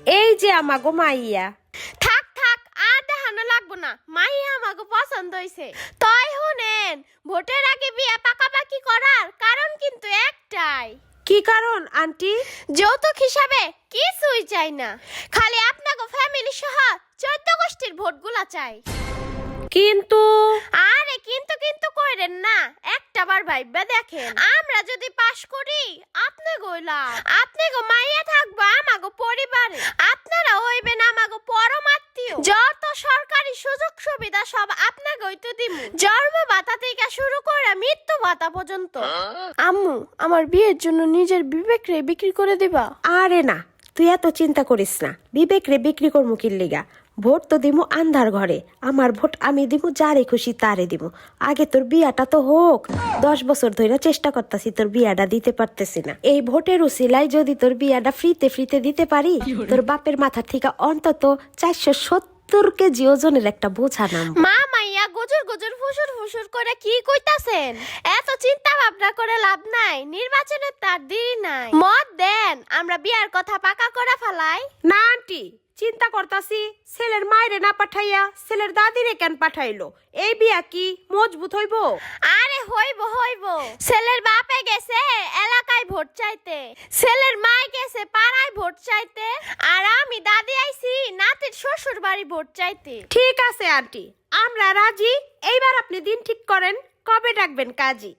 এই যে আমাগো মাইয়া। থাক থাক, আর দেখানো লাগবো না, মাইয়া আমাকে পছন্দ হইছে। তাই শুনেন, ভোটের আগে বিয়ে পাকাপাকি করার কারণ কিন্তু একটাই। কি কারণ আন্টি? যৌতুক হিসাবে কিছুই চাই না, খালি আপনাকে ফ্যামিলি সহ 14 গোষ্ঠীর ভোটগুলা চাই। কিন্তু আরে কিন্তু কিন্তু কইরেন না, একটাবার ভাইবা দেখেন, আমরা যদি পাস করি আপনি গইলাম, আপনি গো মাইয়া থাকবো আমাগো পরিবারে, আপনারা হইবেন আমাগো পরম আত্মীয়। যত সরকারি সুযোগ সুবিধা সব আপনাগোই তো দিমু, জন্ম ভাতা থেকে শুরু করে মৃত্যু ভাতা পর্যন্ত। আম্মু, আমার বিয়ের জন্য নিজের বিবেক রে বিক্রি করে দিবা? আরে না, তুই এত চিন্তা করিস না। বিবেক রে বিক্রি করমু কির লিগা? ভোট তো দিমু আন্ধার ঘরে। আমার ভোট আমি দিমু, যারে খুশি তারে দিমু। আগে তোর বিয়াটা তো হোক। 10 বছর ধরে চেষ্টা করতেছি, তোর বিয়াটা দিতে পারতেছি না। এই ভোটের উসিলায় যদি তোর বিয়াটা ফ্রিতে দিতে পারি, তোর বাপের মাথা থেকে অন্তত 470 কেজি ওজনের একটা বোঝা নাম। মা মাইয়া গজুর গজুর ফুসুর ফুসুর করে কি কইতাছেন? এত চিন্তা ভাবনা করে লাভ নাই, নির্বাচনের তার দেরি নাই। মত দেন, আমরা বিয়ার কথা পাকা করে ফেলাই। না আন্টি, চিন্তা করতাছি ছেলের মায়েরে না পাঠাইয়া ছেলের দাদিরে কেন পাঠাইলো? এই বিয়া কি মজবুত হইব? আরে হইব হইব, ছেলের বাপে গেছে এলাকায় ভোট চাইতে, ছেলের মায় গেছে পাড়ায় ভোট চাইতে, আর আমি দাদি আইছি নাতির শ্বশুর বাড়ি ভোট চাইতে। ঠিক আছে আন্টি, আমরা রাজি। এইবার আপনি দিন ঠিক করেন, কবে ডাকবেন কাজী।